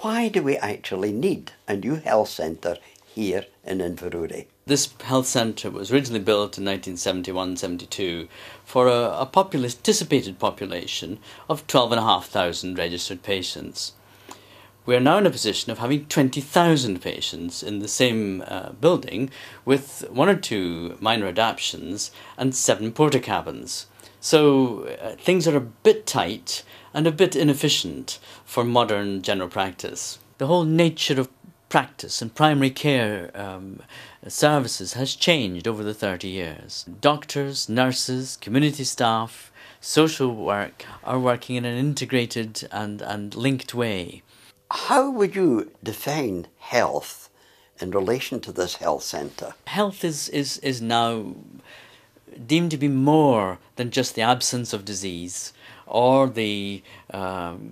Why do we actually need a new health centre here in Inverurie? This health centre was originally built in 1971-72 for a anticipated population of 12,500 registered patients. We are now in a position of having 20,000 patients in the same building, with 1 or 2 minor adaptations and 7 porta cabins. So things are a bit tight and a bit inefficient for modern general practice. The whole nature of practice and primary care services has changed over the 30 years. Doctors, nurses, community staff, social work are working in an integrated and linked way. How would you define health in relation to this health centre? Health is now deemed to be more than just the absence of disease or the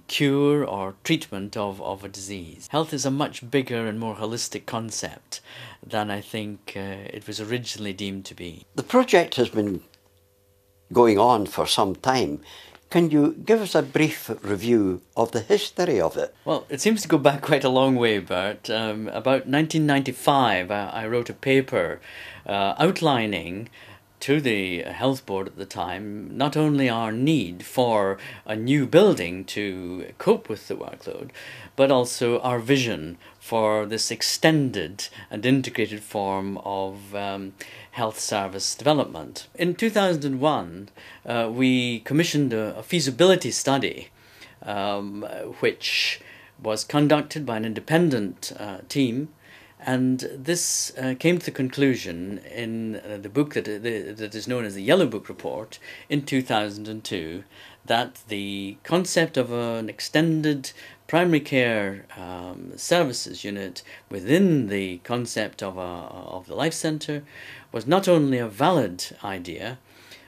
cure or treatment of a disease. Health is a much bigger and more holistic concept than I think it was originally deemed to be. The project has been going on for some time. Can you give us a brief review of the history of it? Well, it seems to go back quite a long way, Bert. About 1995, I wrote a paper outlining to the health board at the time not only our need for a new building to cope with the workload, but also our vision for this extended and integrated form of health service development. In 2001, we commissioned a feasibility study which was conducted by an independent team, and this came to the conclusion in the book that is known as the Yellow Book Report in 2002 that the concept of an extended primary care services unit within the concept of the Life Centre was not only a valid idea,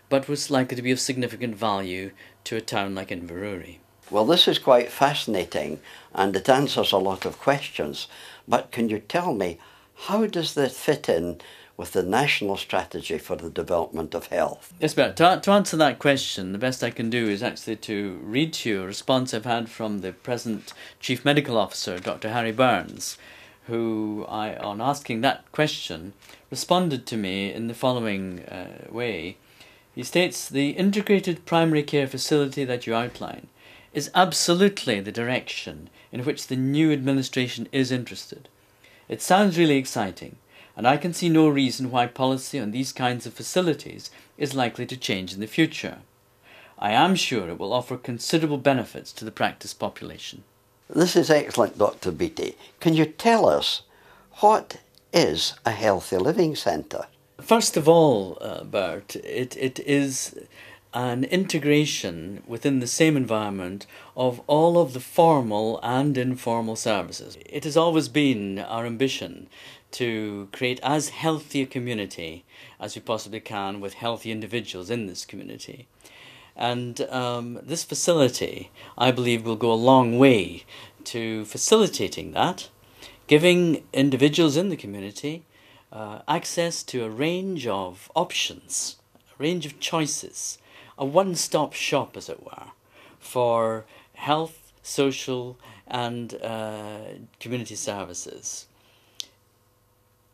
but was likely to be of significant value to a town like Inverurie. Well, this is quite fascinating and it answers a lot of questions, but can you tell me, how does this fit in with the national strategy for the development of health? Yes, Bert, to answer that question, the best I can do is actually to read to you a response I've had from the present Chief Medical Officer, Dr Harry Burns, who, on asking that question, responded to me in the following way. He states, "The integrated primary care facility that you outline is absolutely the direction in which the new administration is interested. It sounds really exciting, and I can see no reason why policy on these kinds of facilities is likely to change in the future. I am sure it will offer considerable benefits to the practice population." This is excellent, Dr Beattie. Can you tell us, what is a healthy living centre? First of all, Bert, it is an integration within the same environment of all of the formal and informal services. It has always been our ambition to create as healthy a community as we possibly can with healthy individuals in this community. And this facility, I believe, will go a long way to facilitating that, giving individuals in the community access to a range of options, a range of choices, a one-stop shop, as it were, for health, social and community services.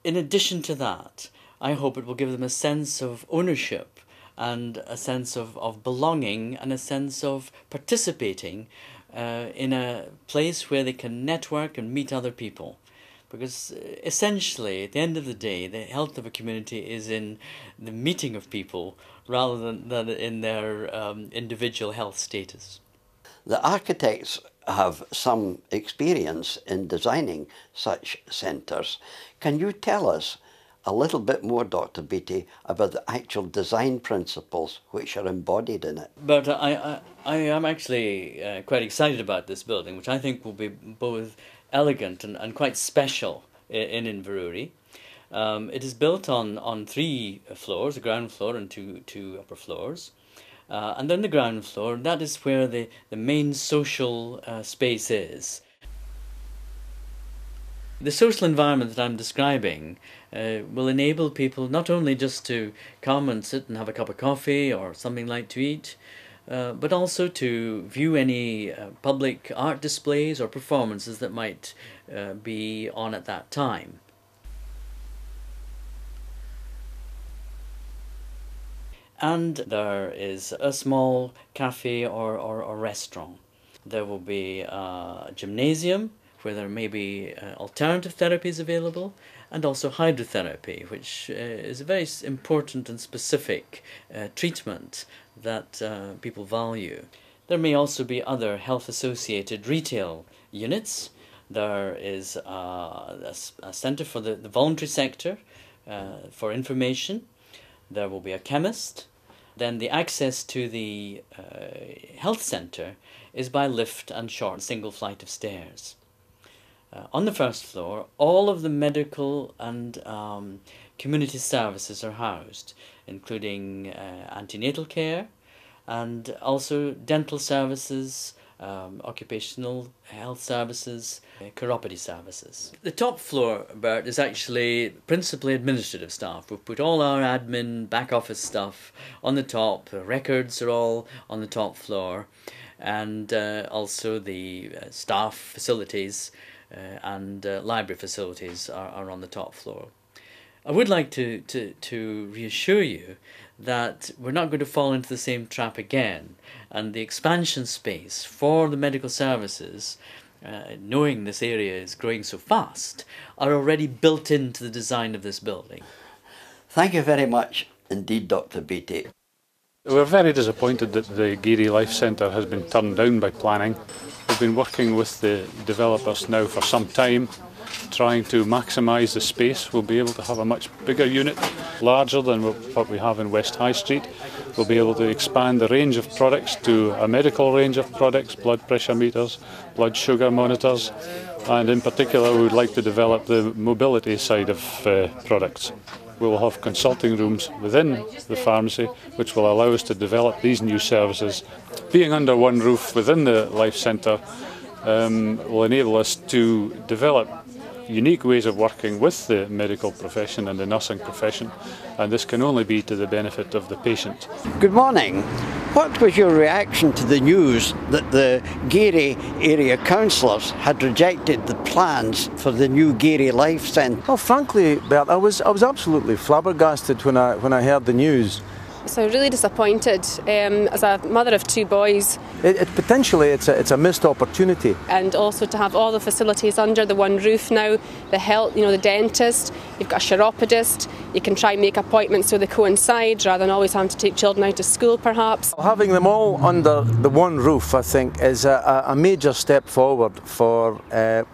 In addition to that, I hope it will give them a sense of ownership and a sense of belonging and a sense of participating in a place where they can network and meet other people. Because essentially, at the end of the day, the health of a community is in the meeting of people rather than in their individual health status. The architects have some experience in designing such centres. Can you tell us a little bit more, Dr Beattie, about the actual design principles which are embodied in it? But I am actually quite excited about this building, which I think will be both elegant and quite special in Inverurie. It is built on 3 floors, a ground floor and two upper floors. And then the ground floor, that is where the main social space is. The social environment that I'm describing will enable people not only just to come and sit and have a cup of coffee or something light to eat, but also to view any public art displays or performances that might be on at that time. And there is a small cafe or restaurant. There will be a gymnasium where there may be alternative therapies available, and also hydrotherapy, which is a very important and specific treatment that people value. There may also be other health-associated retail units. There is a centre for the voluntary sector for information. There will be a chemist. Then the access to the health centre is by lift and short single flight of stairs. On the first floor, all of the medical and community services are housed, including antenatal care and also dental services, occupational health services, chiropody services. The top floor, Bert, is actually principally administrative staff. We've put all our admin, back office stuff on the top. The records are all on the top floor, and also the staff facilities and library facilities are on the top floor. I would like to reassure you that we're not going to fall into the same trap again, and the expansion space for the medical services, knowing this area is growing so fast, are already built into the design of this building. Thank you very much indeed, Dr Beattie. We're very disappointed that the Geary Life Centre has been turned down by planning. We've been working with the developers now for some time, trying to maximise the space. We'll be able to have a much bigger unit, larger than what we have in West High Street. We'll be able to expand the range of products to a medical range of products, blood pressure meters, blood sugar monitors, and in particular we would like to develop the mobility side of products. We will have consulting rooms within the pharmacy which will allow us to develop these new services. Being under one roof within the Life Centre will enable us to develop unique ways of working with the medical profession and the nursing profession, and this can only be to the benefit of the patient. Good morning. What was your reaction to the news that the Geary area councillors had rejected the plans for the new Geary Life Centre? Well, frankly, Bert, I was absolutely flabbergasted when I heard the news. So really disappointed. As a mother of two boys, Potentially it's a missed opportunity. and also to have all the facilities under the one roof now. The health, the dentist. You've got a chiropodist. You can try and make appointments so they coincide rather than always having to take children out to school, perhaps. Having them all under the one roof, I think, is a major step forward for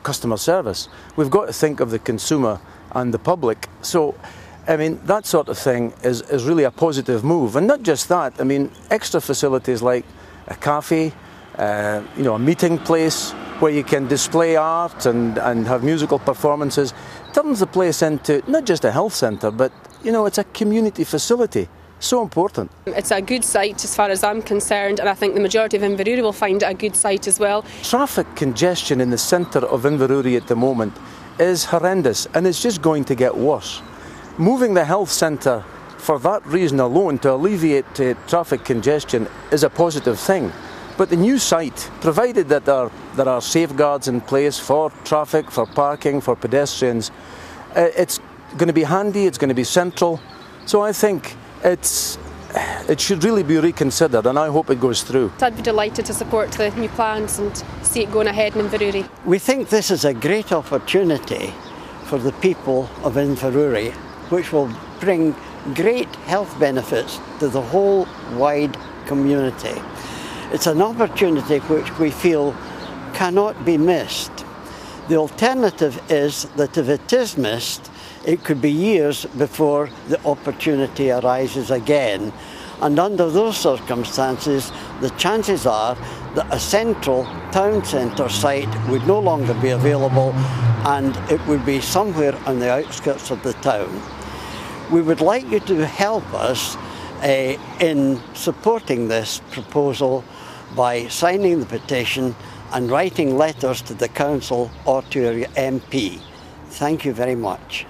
customer service. We've got to think of the consumer and the public. So, I mean, that sort of thing is really a positive move. And not just that, I mean, extra facilities like a cafe, a meeting place where you can display art and have musical performances, turns the place into not just a health centre, but, it's a community facility. So important. It's a good site as far as I'm concerned, and I think the majority of Inverurie will find it a good site as well. Traffic congestion in the centre of Inverurie at the moment is horrendous, and it's just going to get worse. Moving the health centre for that reason alone to alleviate traffic congestion is a positive thing. But the new site, provided that there are safeguards in place for traffic, for parking, for pedestrians, it's going to be handy, it's going to be central. So I think it should really be reconsidered, and I hope it goes through. I'd be delighted to support the new plans and see it going ahead in Inverurie. We think this is a great opportunity for the people of Inverurie, which will bring great health benefits to the whole wide community. It's an opportunity which we feel cannot be missed. The alternative is that if it is missed, it could be years before the opportunity arises again. And under those circumstances, the chances are that a central town centre site would no longer be available, and it would be somewhere on the outskirts of the town. We would like you to help us in supporting this proposal by signing the petition and writing letters to the council or to your MP. Thank you very much.